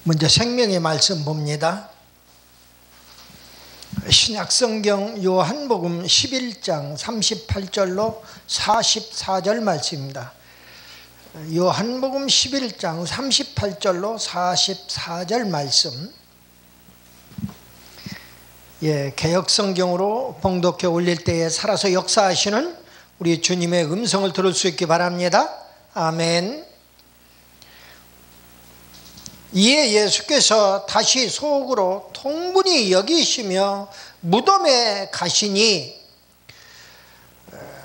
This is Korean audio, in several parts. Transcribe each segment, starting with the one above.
먼저 생명의 말씀 봅니다. 신약성경 요한복음 11장 38절로 44절 말씀입니다. 요한복음 11장 38절로 44절 말씀. 개역성경으로 봉독해 올릴 때에 살아서 역사하시는 우리 주님의 음성을 들을 수 있기 바랍니다. 아멘. 이에 예수께서 다시 속으로 통분히 여기시며 무덤에 가시니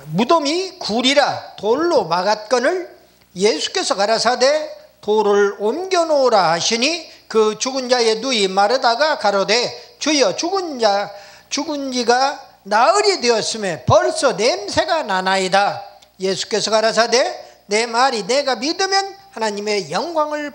무덤이 굴이라 돌로 막았거늘 예수께서 가라사대 돌을 옮겨 놓으라 하시니 그 죽은 자의 누이 마르다가 가로되 주여 죽은 지가 나흘이 되었음에 벌써 냄새가 나나이다. 예수께서 가라사대 내 말이 내가 믿으면 하나님의 영광을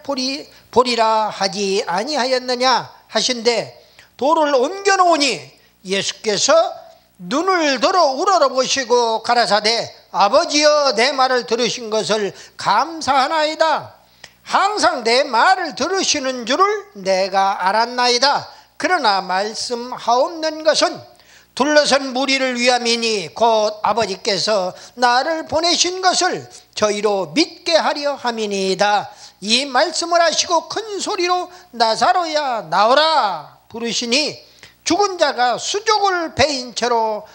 보리라 하지 아니하였느냐 하신대 돌을 옮겨 놓으니 예수께서 눈을 들어 우러러보시고 가라사대 아버지여 내 말을 들으신 것을 감사하나이다. 항상 내 말을 들으시는 줄을 내가 알았나이다. 그러나 말씀하옵는 것은 둘러선 무리를 위함이니 곧 아버지께서 나를 보내신 것을 저희로 믿게 하려 함이니이다. 이 말씀을 하시고 큰 소리로 나사로야 나오라 부르시니 죽은 자가 수족을 베인 채로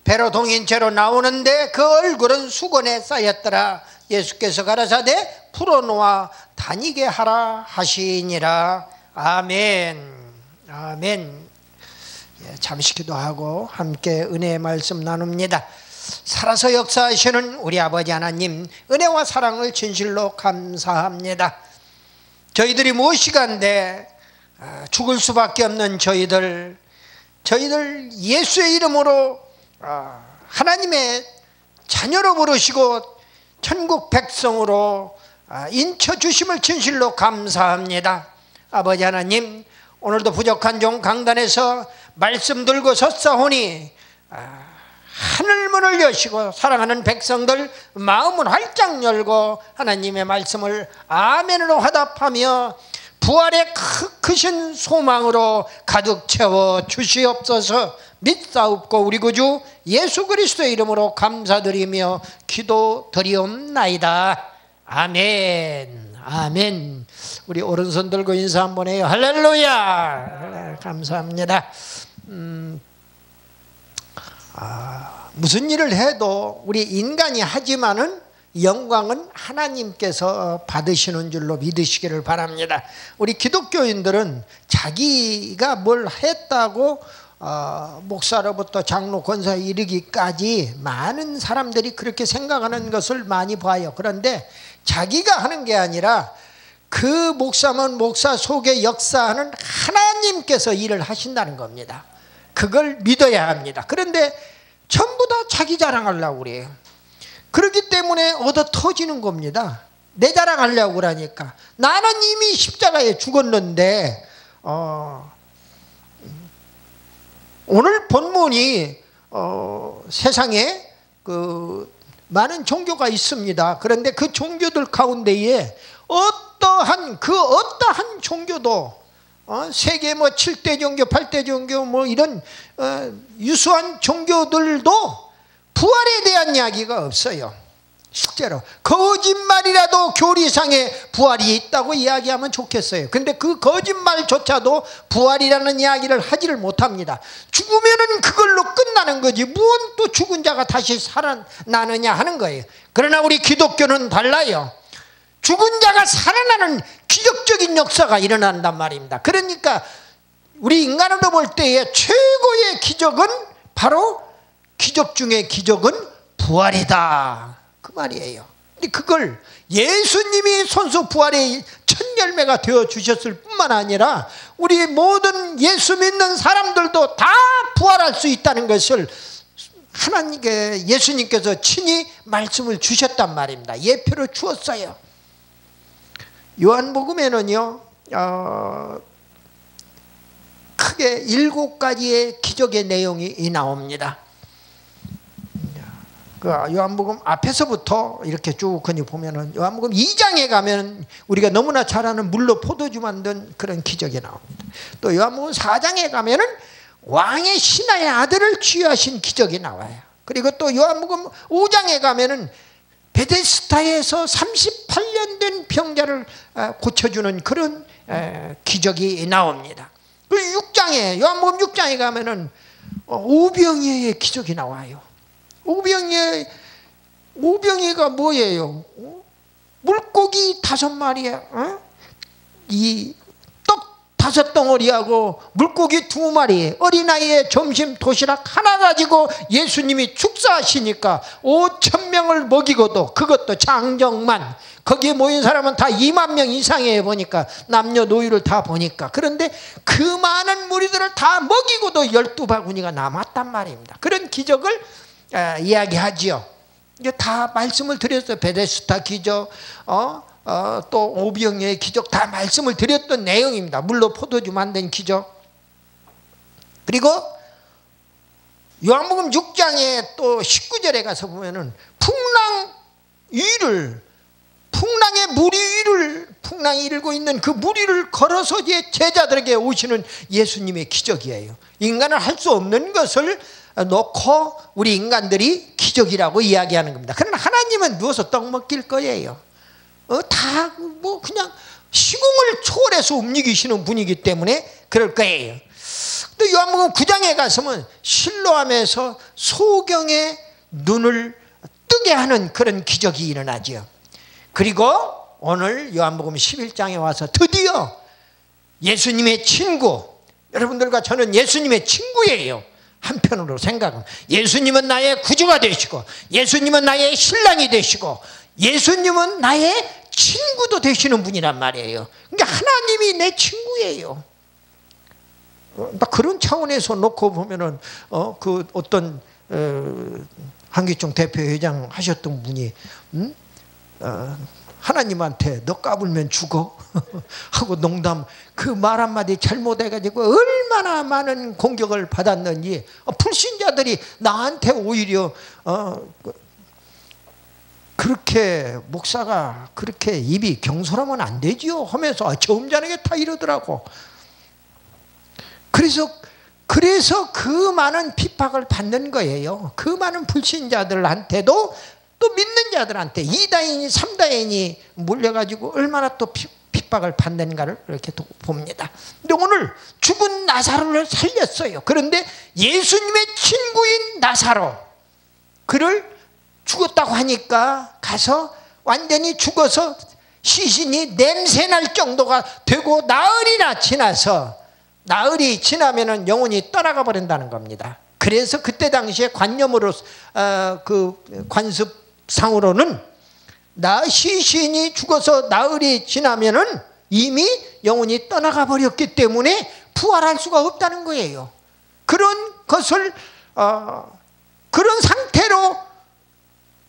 배로 동인 채로 나오는데 그 얼굴은 수건에 쌓였더라. 예수께서 가라사대 풀어놓아 다니게 하라 하시니라. 아멘. 아멘. 잠시 기도하고 함께 은혜의 말씀 나눕니다. 살아서 역사하시는 우리 아버지 하나님, 은혜와 사랑을 진실로 감사합니다. 저희들이 무엇이간데 죽을 수밖에 없는 저희들 예수의 이름으로 하나님의 자녀로 부르시고 천국 백성으로 인쳐주심을 진실로 감사합니다. 아버지 하나님, 오늘도 부족한 종 강단에서 말씀 들고 섰사오니 하늘문을 여시고 사랑하는 백성들 마음을 활짝 열고 하나님의 말씀을 아멘으로 화답하며 부활의 크신 소망으로 가득 채워 주시옵소서. 믿사옵고 우리 구주 예수 그리스도의 이름으로 감사드리며 기도드리옵나이다. 아멘. 아멘. 우리 오른손 들고 인사 한번 해요. 할렐루야. 감사합니다. 무슨 일을 해도 우리 인간이 하지만은 영광은 하나님께서 받으시는 줄로 믿으시기를 바랍니다. 우리 기독교인들은 자기가 뭘 했다고 목사로부터 장로 권사에 이르기까지 많은 사람들이 그렇게 생각하는 것을 많이 봐요. 그런데 자기가 하는 게 아니라 그 목사면 목사 속에 역사하는 하나님께서 일을 하신다는 겁니다. 그걸 믿어야 합니다. 그런데 전부 다 자기 자랑하려고 그래요. 그렇기 때문에 얻어 터지는 겁니다. 내 자랑하려고 그러니까. 나는 이미 십자가에 죽었는데 오늘 본문이 세상에 많은 종교가 있습니다. 그런데 그 종교들 가운데에 어떠한 종교도 세계 7대 종교, 8대 종교 이런 유수한 종교들도 부활에 대한 이야기가 없어요. 실제로 거짓말이라도 교리상에 부활이 있다고 이야기하면 좋겠어요. 근데 그 거짓말조차도 부활이라는 이야기를 하지를 못합니다. 죽으면은 그걸로 끝나는 거지 무언 또 죽은 자가 다시 살아나느냐 하는 거예요. 그러나 우리 기독교는 달라요. 죽은 자가 살아나는 기적적인 역사가 일어난단 말입니다. 그러니까 우리 인간으로 볼 때의 최고의 기적은 바로 기적 중의 기적은 부활이다 그 말이에요. 그걸 예수님이 손수 부활의 첫 열매가 되어 주셨을 뿐만 아니라 우리 모든 예수 믿는 사람들도 다 부활할 수 있다는 것을 하나님께 예수님께서 친히 말씀을 주셨단 말입니다. 예표로 주었어요. 요한복음에는요 크게 7가지의 기적의 내용이 나옵니다. 그 요한복음 앞에서부터 이렇게 쭉 보면은 요한복음 2장에 가면 우리가 너무나 잘 아는 물로 포도주 만든 그런 기적이 나옵니다. 또 요한복음 4장에 가면은 왕의 신하의 아들을 치유하신 기적이 나와요. 그리고 또 요한복음 5장에 가면은 베데스다에서 38년 된 병자를 고쳐주는 그런 기적이 나옵니다. 그리고 6장에 요한복음 6장에 가면은 오병이어의 기적이 나와요. 오병이가 뭐예요? 물고기 5마리에 이 떡 5덩어리하고 물고기 2마리, 어린아이의 점심 도시락 하나 가지고 예수님이 축사하시니까 5,000명을 먹이고도, 그것도 장정만, 거기에 모인 사람은 다 2만 명 이상이에요. 보니까 남녀노유를 다 보니까. 그런데 그 많은 무리들을 다 먹이고도 12바구니가 남았단 말입니다. 그런 기적을 이야기하지요. 이제 다 말씀을 드렸어요. 베데스다 기적, 또 오병이어의 기적, 다 말씀을 드렸던 내용입니다. 물로 포도주 만든 기적. 그리고 요한복음 6장에 또 19절에 가서 보면은 풍랑의 무리 위를, 풍랑이 일고 있는 그 무리를 걸어서 제자들에게 오시는 예수님의 기적이에요. 인간은 할 수 없는 것을 놓고 우리 인간들이 기적이라고 이야기하는 겁니다. 그러나 하나님은 누워서 떡 먹길 거예요. 다 뭐 그냥 시공을 초월해서 움직이시는 분이기 때문에 그럴 거예요. 또 요한복음 9장에 가서는 실로암에서 소경의 눈을 뜨게 하는 그런 기적이 일어나죠. 그리고 오늘 요한복음 11장에 와서 드디어 예수님의 친구, 여러분들과 저는 예수님의 친구예요. 한편으로 생각하면 예수님은 나의 구주가 되시고, 예수님은 나의 신랑이 되시고, 예수님은 나의 친구도 되시는 분이란 말이에요. 그러니까 하나님이 내 친구예요. 그런 차원에서 놓고 보면은 그 어떤 한기총 대표회장 하셨던 분이 하나님한테 너 까불면 죽어 하고 농담, 그 말 한마디 잘못해가지고 얼마나 많은 공격을 받았는지, 불신자들이 나한테 오히려 그렇게 목사가 그렇게 입이 경솔하면 안 되지요 하면서 점잖게 다 이러더라고. 그래서 그 많은 핍박을 받는 거예요. 그 많은 불신자들한테도, 또 믿는 자들한테 2다인이 3다인이 몰려가지고 얼마나 또 핍박을 받는가를 이렇게 봅니다. 근데 오늘 죽은 나사로를 살렸어요. 그런데 예수님의 친구인 나사로, 그를 죽었다고 하니까 가서 완전히 죽어서 시신이 냄새날 정도가 되고 나흘이 지나면은 영혼이 떠나가 버린다는 겁니다. 그래서 그때 당시에 관념으로 그 관습상으로는 시신이 죽어서 나흘이 지나면은 이미 영혼이 떠나가 버렸기 때문에 부활할 수가 없다는 거예요. 그런 것을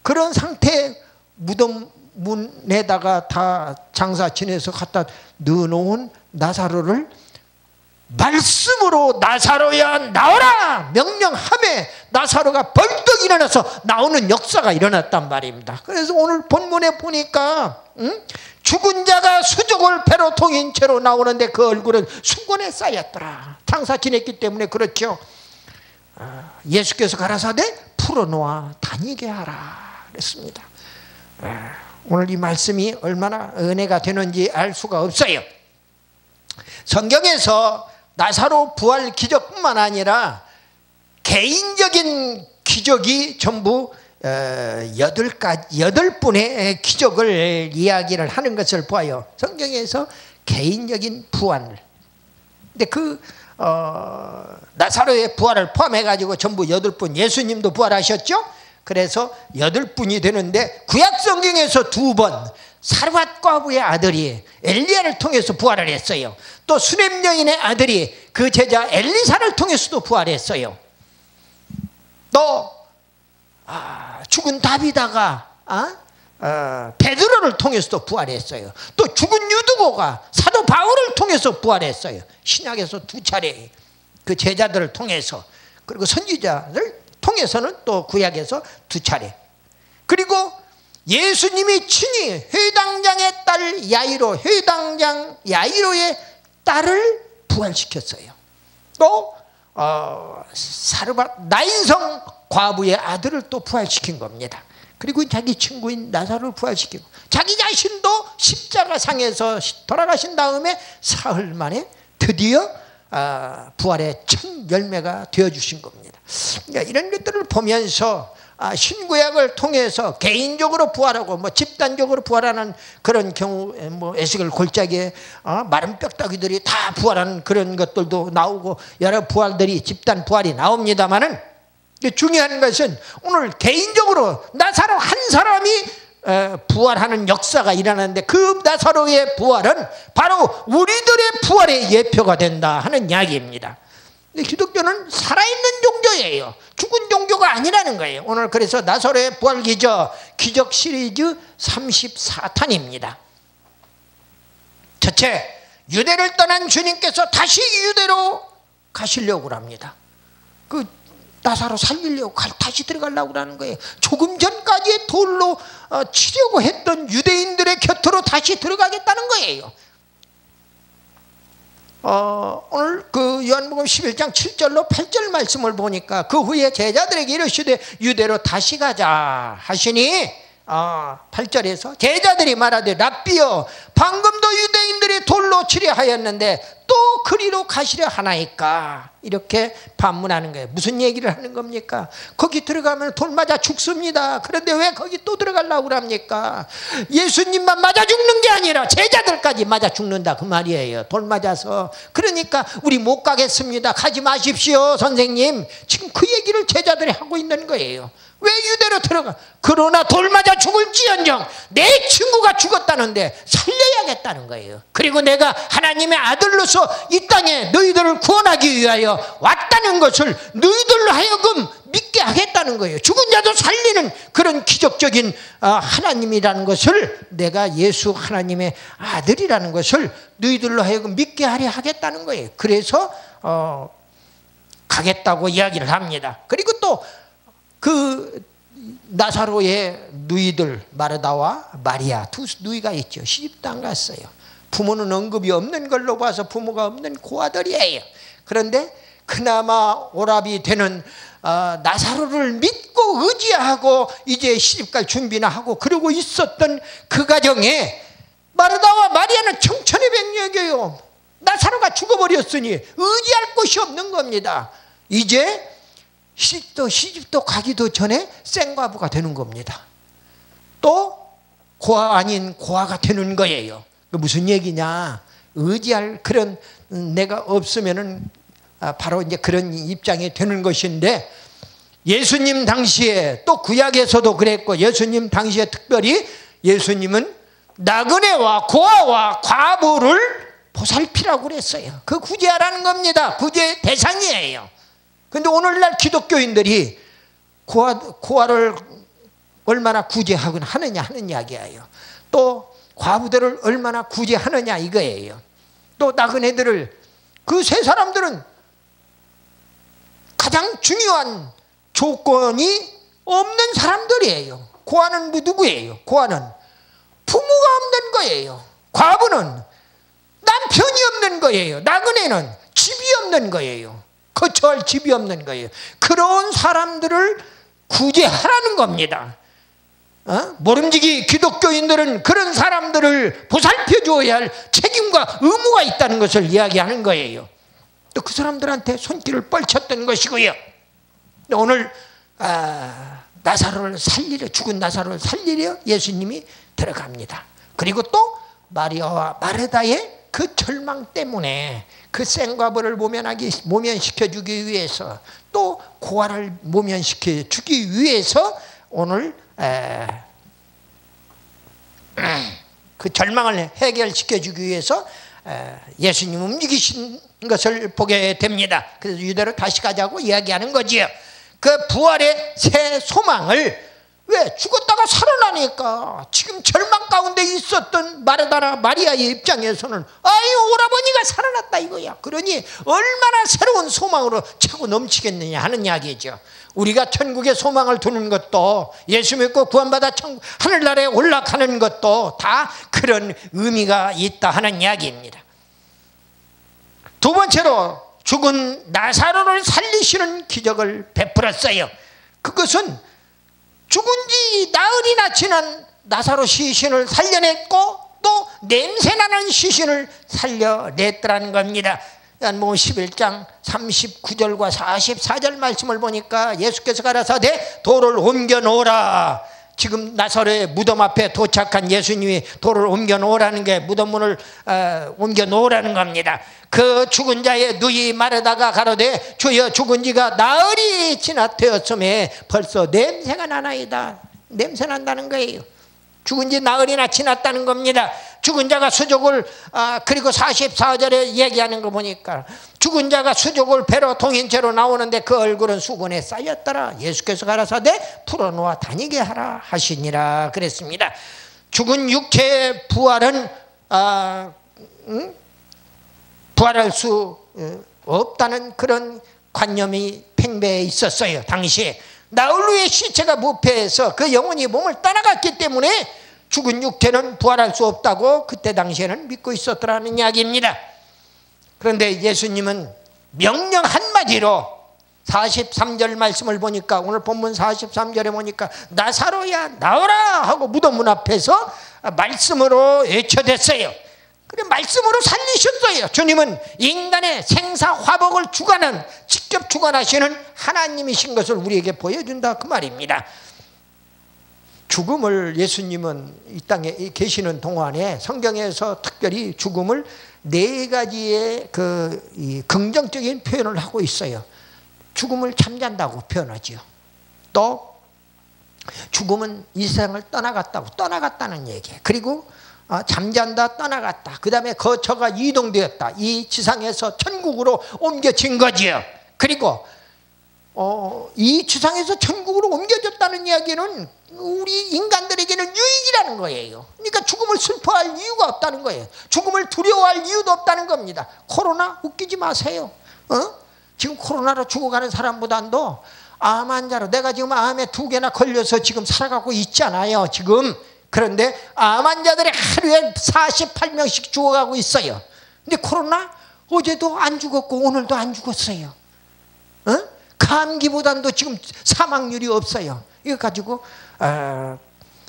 그런 상태 무덤 문에다가 다 장사 지내서 갖다 넣어놓은 나사로를 말씀으로 나사로야 나오라 명령하며 나사로가 벌떡 일어나서 나오는 역사가 일어났단 말입니다. 그래서 오늘 본문에 보니까 죽은 자가 수족을 배로 통인 채로 나오는데 그 얼굴은 수건에 쌓였더라. 장사 지냈기 때문에 그렇죠. 예수께서 가라사대 풀어놓아 다니게 하라 그랬습니다. 오늘 이 말씀이 얼마나 은혜가 되는지 알 수가 없어요. 성경에서 나사로 부활 기적뿐만 아니라 개인적인 기적이 전부 8분의 기적을 이야기를 하는 것을 보아요. 성경에서 개인적인 부활. 근데 그 나사로의 부활을 포함해가지고 전부 8분, 예수님도 부활하셨죠? 그래서 8분이 되는데 구약 성경에서 2번 사르밧 과부의 아들이 엘리야를 통해서 부활을 했어요. 또 수렘 여인의 아들이 그 제자 엘리사를 통해서도 부활했어요. 또 죽은 다비다가 베드로를 통해서도 부활했어요. 또 죽은 유두고가 사도 바울을 통해서 부활했어요. 신약에서 2차례 그 제자들을 통해서, 그리고 선지자를 통해서는 또 구약에서 2차례. 그리고 예수님이 친히 회당장의 딸 야이로, 회당장 야이로의 딸을 부활시켰어요. 또 나인성 과부의 아들을 또 부활시킨 겁니다. 그리고 자기 친구인 나사로를 부활시키고 자기 자신도 십자가상에서 돌아가신 다음에 사흘 만에 드디어 부활의 첫 열매가 되어주신 겁니다. 그러니까 이런 것들을 보면서 신구약을 통해서 개인적으로 부활하고 집단적으로 부활하는 그런 경우, 에스겔 골짜기에 마른 뼈다귀들이 다 부활하는 그런 것들도 나오고 여러 부활들이 집단 부활이 나옵니다만은 중요한 것은 오늘 개인적으로 나사로 한 사람이 부활하는 역사가 일어나는데 그 나사로의 부활은 바로 우리들의 부활의 예표가 된다 하는 이야기입니다. 기독교는 살아있는 종교예요. 죽은 종교가 아니라는 거예요. 오늘 그래서 나사로의 부활 기적 시리즈 34탄입니다. 첫째, 유대를 떠난 주님께서 다시 유대로 가시려고 합니다. 그 나사로 살리려고 다시 들어가려고 하는 거예요. 조금 전까지 돌로 치려고 했던 유대인들의 곁으로 다시 들어가겠다는 거예요. 오늘 그 요한복음 11장 7절로 8절 말씀을 보니까 그 후에 제자들에게 이르시되 유대로 다시 가자 하시니 8절에서 제자들이 말하되 랍비여 방금도 유대인들이 돌로 치려 하였는데 또 그리로 가시려 하나이까 이렇게 반문하는 거예요. 무슨 얘기를 하는 겁니까? 거기 들어가면 돌 맞아 죽습니다. 그런데 왜 거기 또 들어가려고 합니까? 예수님만 맞아 죽는 게 아니라 제자들까지 맞아 죽는다 그 말이에요. 돌 맞아서. 그러니까 우리 못 가겠습니다. 가지 마십시오 선생님. 지금 그 얘기를 제자들이 하고 있는 거예요. 왜 유대로 들어가? 그러나 돌 맞아 죽을지언정 내 친구가 죽었다는데 살려야겠다는 거예요. 그리고 내가 하나님의 아들로서 이 땅에 너희들을 구원하기 위하여 왔다는 것을 너희들로 하여금 믿게 하겠다는 거예요. 죽은 자도 살리는 그런 기적적인 하나님이라는 것을, 내가 예수 하나님의 아들이라는 것을 너희들로 하여금 믿게 하려 하겠다는 거예요. 그래서 가겠다고 이야기를 합니다. 그리고 또 그 나사로의 누이들 마르다와 마리아 두 누이가 있죠. 시집도 안 갔어요. 부모는 언급이 없는 걸로 봐서 부모가 없는 고아들이에요. 그런데 그나마 오랍이 되는 나사로를 믿고 의지하고 이제 시집갈 준비나 하고 그러고 있었던 그 가정에 마르다와 마리아는 청천외백력이에요. 나사로가 죽어버렸으니 의지할 곳이 없는 겁니다. 이제 시집도 가기도 전에 생과부가 되는 겁니다. 또 고아 아닌 고아가 되는 거예요. 무슨 얘기냐? 의지할 그런 내가 없으면은 바로 이제 그런 입장이 되는 것인데, 예수님 당시에 또 구약에서도 그랬고 예수님 당시에 특별히 예수님은 나그네와 고아와 과부를 보살피라고 그랬어요. 그 구제하라는 겁니다. 구제 대상이에요. 근데 오늘날 기독교인들이 고아를 얼마나 구제하곤 하느냐 하는 이야기예요. 또 과부들을 얼마나 구제하느냐 이거예요. 또 나그네들을, 그 세 사람들은 가장 중요한 조건이 없는 사람들이에요. 고아는 누구예요? 고아는 부모가 없는 거예요. 과부는 남편이 없는 거예요. 나그네는 집이 없는 거예요. 거처할 집이 없는 거예요. 그런 사람들을 구제하라는 겁니다. 모름지기 기독교인들은 그런 사람들을 보살펴 줘야 할 책임과 의무가 있다는 것을 이야기하는 거예요. 또 그 사람들한테 손길을 뻗쳤던 것이고요. 오늘 나사로를 살리려, 죽은 나사로를 살리려 예수님이 들어갑니다. 그리고 또 마리아와 마르다의 그 절망 때문에 그 생과부를 모면시켜주기 위해서, 또 고아를 모면시켜주기 위해서 오늘 그 절망을 해결시켜주기 위해서 예수님 움직이신 것을 보게 됩니다. 그래서 유대로 다시 가자고 이야기하는 거지요. 그 부활의 새 소망을, 왜? 죽었다가 살아나니까 지금 절망 가운데 있었던 마르다나 마리아의 입장에서는 아유 오라버니가 살아났다 이거야. 그러니 얼마나 새로운 소망으로 차고 넘치겠느냐 하는 이야기죠. 우리가 천국에 소망을 두는 것도, 예수 믿고 구원받아 하늘나라에 올라가는 것도 다 그런 의미가 있다 하는 이야기입니다. 두 번째로 죽은 나사로를 살리시는 기적을 베풀었어요. 그것은 죽은 지 나흘이나 지난 나사로 시신을 살려냈고 또 냄새나는 시신을 살려냈더라는 겁니다. 요한복음 11장 39절과 44절 말씀을 보니까 예수께서 가라사대 돌을 옮겨 놓으라. 지금 나사로의 무덤 앞에 도착한 예수님이 돌을 옮겨 놓으라는 게 무덤문을 옮겨 놓으라는 겁니다. 그 죽은 자의 누이 마르다가 가로되 주여 죽은 지가 나흘이 지났되었음에 벌써 냄새가 나나이다. 냄새 난다는 거예요. 죽은 지 나흘이나 지났다는 겁니다. 죽은 자가 수족을 그리고 44절에 얘기하는 거 보니까 죽은 자가 수족을 배로 동인채로 나오는데 그 얼굴은 수건에 쌓였더라. 예수께서 가라사대 풀어놓아 다니게 하라 하시니라 그랬습니다. 죽은 육체의 부활은 부활할 수 없다는 그런 관념이 팽배해 있었어요. 당시에 나흘 후에 시체가 부패해서 그 영혼이 몸을 떠나갔기 때문에 죽은 육체는 부활할 수 없다고 그때 당시에는 믿고 있었더라는 이야기입니다. 그런데 예수님은 명령 한마디로 43절 말씀을 보니까, 오늘 본문 43절에 보니까 나사로야 나오라 하고 무덤 문 앞에서 말씀으로 외쳐댔어요. 그래 말씀으로 살리셨어요. 주님은 인간의 생사화복을 주관하는, 직접 주관하시는 하나님이신 것을 우리에게 보여준다 그 말입니다. 죽음을 예수님은 이 땅에 계시는 동안에 성경에서 특별히 죽음을 네 가지의 그 긍정적인 표현을 하고 있어요. 죽음을 잠잔다고 표현하죠. 또 죽음은 이 세상을 떠나갔다는 얘기예요. 그리고 잠잔다, 떠나갔다. 그 다음에 거처가 이동되었다. 이 지상에서 천국으로 옮겨진 거지요. 그리고 이 지상에서 천국으로 옮겨졌다는 이야기는 우리 인간들에게는 유익이라는 거예요. 그러니까 죽음을 슬퍼할 이유가 없다는 거예요. 죽음을 두려워할 이유도 없다는 겁니다. 코로나 웃기지 마세요. 지금 코로나로 죽어가는 사람보다도 암 환자로, 내가 지금 암에 2개나 걸려서 지금 살아가고 있잖아요 지금. 그런데 암 환자들이 하루에 48명씩 죽어가고 있어요. 근데 코로나 어제도 안 죽었고 오늘도 안 죽었어요. 감기보다도 지금 사망률이 없어요. 이거 가지고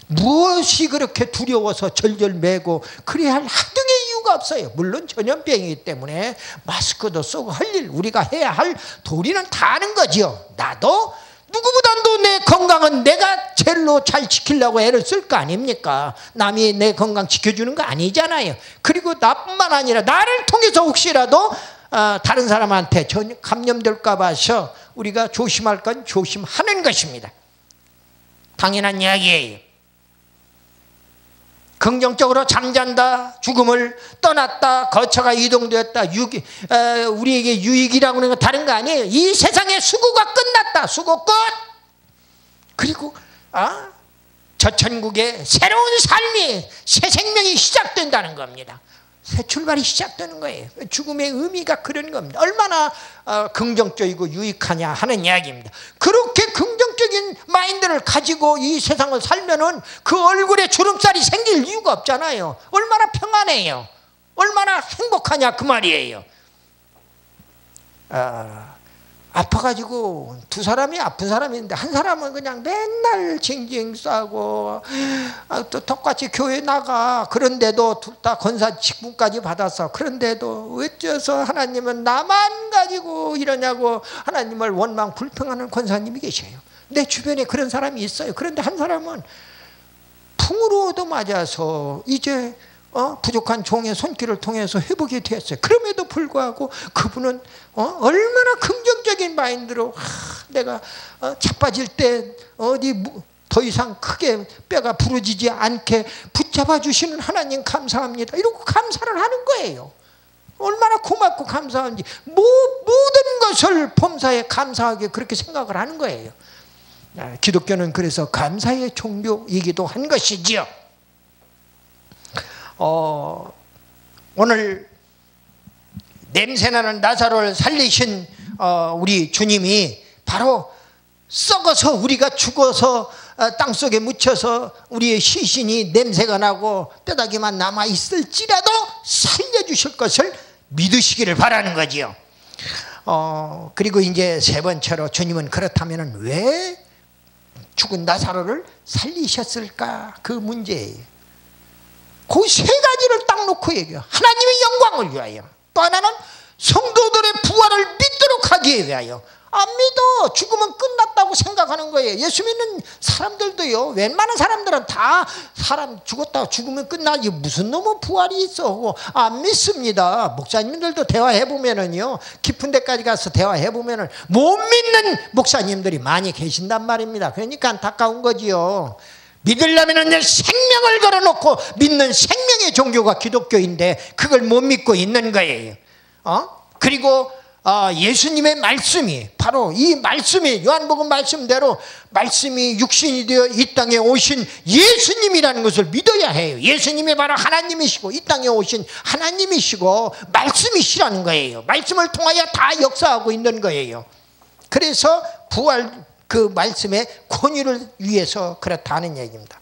무엇이 그렇게 두려워서 절절매고 그래야 할 한등의 이유가 없어요. 물론 전염병이기 때문에 마스크도 쓰고 할 일, 우리가 해야 할 도리는 다 하는 거죠. 나도 누구보다도 내 건강은 내가 제일로 잘 지키려고 애를 쓸 거 아닙니까? 남이 내 건강 지켜주는 거 아니잖아요. 그리고 나뿐만 아니라 나를 통해서 혹시라도 다른 사람한테 감염될까 봐서 우리가 조심할 건 조심하는 것입니다. 당연한 이야기예요. 긍정적으로 잠잔다, 죽음을 떠났다, 거처가 이동되었다, 우리에게 유익이라고 하는 건 다른 거 아니에요. 이 세상의 수고가 끝났다. 수고 끝. 그리고 저 천국에 새로운 삶이, 새 생명이 시작된다는 겁니다. 새 출발이 시작되는 거예요. 죽음의 의미가 그런 겁니다. 얼마나 긍정적이고 유익하냐 하는 이야기입니다. 그렇게 긍정적인 마인드를 가지고 이 세상을 살면은 그 얼굴에 주름살이 생길 이유가 없잖아요. 얼마나 평안해요. 얼마나 행복하냐 그 말이에요. 아파가지고 두 사람이 아픈 사람인데 한 사람은 그냥 맨날 징징 싸고 또 똑같이 교회 나가. 그런데도 둘 다 권사 직분까지 받아서, 그런데도 어째서 하나님은 나만 가지고 이러냐고 하나님을 원망 불평하는 권사님이 계셔요. 내 주변에 그런 사람이 있어요. 그런데 한 사람은 풍으로 얻어맞아서 이제 부족한 종의 손길을 통해서 회복이 되었어요. 그럼에도 불구하고 그분은 얼마나 긍정적인 마인드로 내가 자빠질 때 어디 더 이상 크게 뼈가 부러지지 않게 붙잡아 주시는 하나님 감사합니다. 이러고 감사를 하는 거예요. 얼마나 고맙고 감사한지 모든 것을 범사에 감사하게 그렇게 생각을 하는 거예요. 기독교는 그래서 감사의 종교이기도 한 것이지요. 오늘 냄새나는 나사로를 살리신 우리 주님이 바로 썩어서 우리가 죽어서 땅속에 묻혀서 우리의 시신이 냄새가 나고 뼈다귀만 남아있을지라도 살려주실 것을 믿으시기를 바라는 거지요. 그리고 이제 세 번째로 주님은 그렇다면 왜 죽은 나사로를 살리셨을까? 그 문제예요. 그 세 가지를 딱 놓고 얘기해요. 하나님의 영광을 위하여, 또 하나는 성도들의 부활을 믿도록 하기 위하여. 안 믿어. 죽으면 끝났다고 생각하는 거예요. 예수 믿는 사람들도요, 웬만한 사람들은 다 사람 죽었다고 죽으면 끝나지 무슨 놈의 부활이 있어. 안 믿습니다. 목사님들도 대화해보면은요, 깊은 데까지 가서 대화해보면은 못 믿는 목사님들이 많이 계신단 말입니다. 그러니까 안타까운 거지요. 믿으려면 내 생명을 걸어놓고 믿는 생명의 종교가 기독교인데 그걸 못 믿고 있는 거예요. 그리고 예수님의 말씀이 바로 이 말씀이 요한복음 말씀대로 말씀이 육신이 되어 이 땅에 오신 예수님이라는 것을 믿어야 해요. 예수님이 바로 하나님이시고 이 땅에 오신 하나님이시고 말씀이시라는 거예요. 말씀을 통하여 다 역사하고 있는 거예요. 그래서 부활 그 말씀의 권위를 위해서 그렇다는 얘기입니다.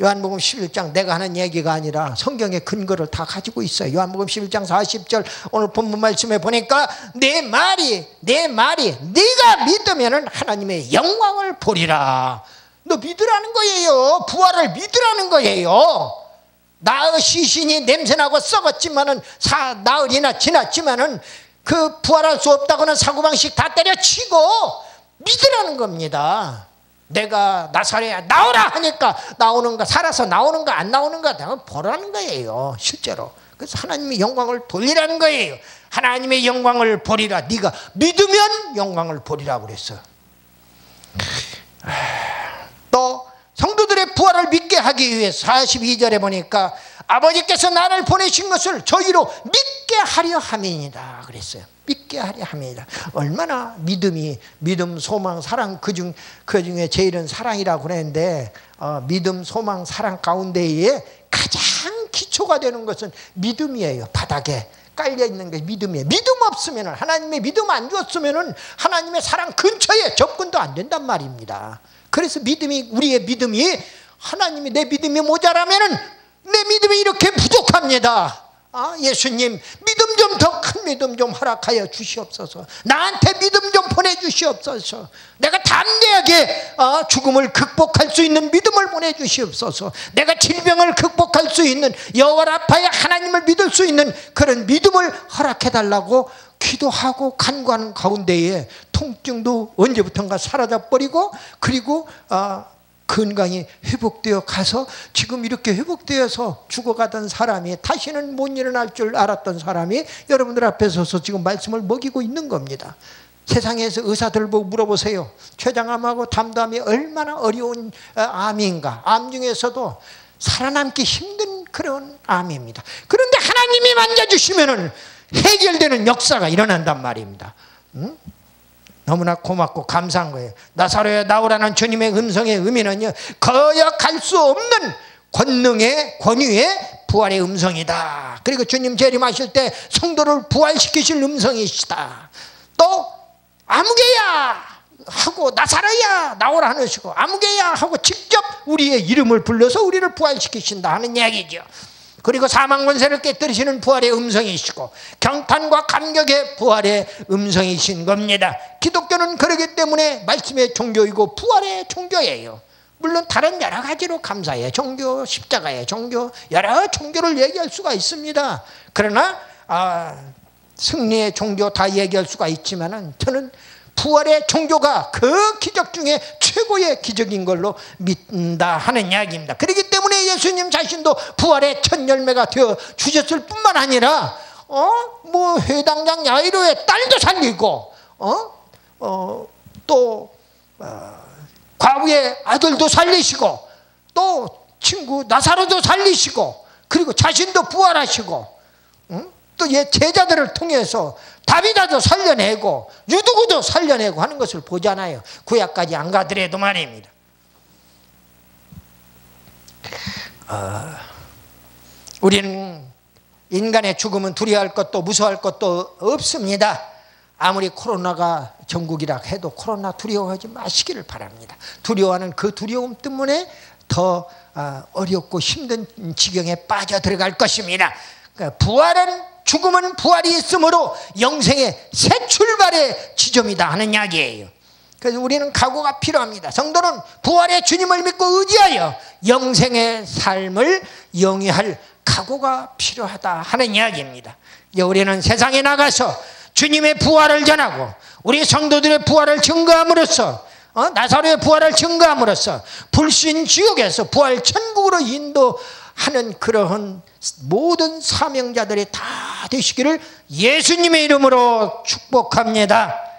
요한복음 11장 내가 하는 얘기가 아니라 성경의 근거를 다 가지고 있어요. 요한복음 11장 40절 오늘 본문 말씀에 보니까 내 말이 네가 믿으면 하나님의 영광을 보리라. 너 믿으라는 거예요. 부활을 믿으라는 거예요. 나의 시신이 냄새나고 썩었지만은 나흘이나 지났지만은 그 부활할 수 없다고는 사고방식 다 때려치고 믿으라는 겁니다. 내가 나사로야 나오라 하니까 나오는가, 살아서 나오는가 안 나오는가 내가 보라는 거예요. 실제로. 그래서 하나님의 영광을 돌리라는 거예요. 하나님의 영광을 보리라. 네가 믿으면 영광을 보리라고 그랬어요. 또 성도들의 부활을 믿게 하기 위해서 42절에 보니까 아버지께서 나를 보내신 것을 저희로 믿게 하려 함이니라 그랬어요. 믿게 하려 함이니라. 얼마나 믿음, 소망, 사랑 그중에 제일은 사랑이라고 그랬는데 믿음, 소망, 사랑 가운데에 가장 기초가 되는 것은 믿음이에요. 바닥에 깔려있는 게 믿음이에요. 믿음 없으면 하나님의 믿음 안 주었으면 하나님의 사랑 근처에 접근도 안 된단 말입니다. 그래서 우리의 믿음이 하나님이 내 믿음이 모자라면은 내 믿음이 이렇게 부족합니다. 예수님 믿음 좀 더 큰 믿음 좀 허락하여 주시옵소서. 나한테 믿음 좀 보내주시옵소서. 내가 담대하게 죽음을 극복할 수 있는 믿음을 보내주시옵소서. 내가 질병을 극복할 수 있는 여호와 라파의 하나님을 믿을 수 있는 그런 믿음을 허락해달라고 기도하고 간구하는 가운데에 통증도 언제부턴가 사라져버리고 그리고 건강이 회복되어 가서 지금 이렇게 회복되어서 죽어가던 사람이 다시는 못 일어날 줄 알았던 사람이 여러분들 앞에 서서 지금 말씀을 먹이고 있는 겁니다. 세상에서 의사들 보고 물어보세요. 췌장암하고 담담이 얼마나 어려운 암인가. 암 중에서도 살아남기 힘든 그런 암입니다. 그런데 하나님이 만져주시면 해결되는 역사가 일어난단 말입니다. 너무나 고맙고 감사한 거예요. 나사로야 나오라는 주님의 음성의 의미는요, 거역할 수 없는 권위의 부활의 음성이다. 그리고 주님 재림하실 때 성도를 부활시키실 음성이시다. 또 아무개야 하고 나사로야 나오라 하시고 아무개야 하고 직접 우리의 이름을 불러서 우리를 부활시키신다 하는 이야기죠. 그리고 사망 권세를 깨뜨리시는 부활의 음성이시고 경탄과 감격의 부활의 음성이신 겁니다. 기독교는 그렇기 때문에 말씀의 종교이고 부활의 종교예요. 물론 다른 여러 가지로 감사의 종교, 십자가의 종교, 여러 종교를 얘기할 수가 있습니다. 그러나 승리의 종교 다 얘기할 수가 있지만은 저는 부활의 종교가 그 기적 중에 최고의 기적인 걸로 믿는다 하는 이야기입니다. 그렇기 때문에 예수님 자신도 부활의 첫 열매가 되어 주셨을 뿐만 아니라 회당장 야이로의 딸도 살리고 또 과부의 아들도 살리시고 또 친구 나사로도 살리시고 그리고 자신도 부활하시고 또 제자들을 통해서 다비다도 살려내고 유두구도 살려내고 하는 것을 보잖아요. 구약까지 안 가더라도 말입니다. 우리는 인간의 죽음은 두려워할 것도 무서워할 것도 없습니다. 아무리 코로나가 전국이라 해도 코로나 두려워하지 마시기를 바랍니다. 두려워하는 그 두려움 때문에 더 어렵고 힘든 지경에 빠져 들어갈 것입니다. 그러니까 부활은, 죽음은 부활이 있으므로 영생의 새 출발의 지점이다 하는 이야기예요. 그래서 우리는 각오가 필요합니다. 성도는 부활의 주님을 믿고 의지하여 영생의 삶을 영위할 각오가 필요하다 하는 이야기입니다. 이제 우리는 세상에 나가서 주님의 부활을 전하고 우리 성도들의 부활을 증거함으로써, 나사로의 부활을 증거함으로써 불신 지옥에서 부활 천국으로 인도하는 그러한 모든 사명자들이 다 되시기를 예수님의 이름으로 축복합니다.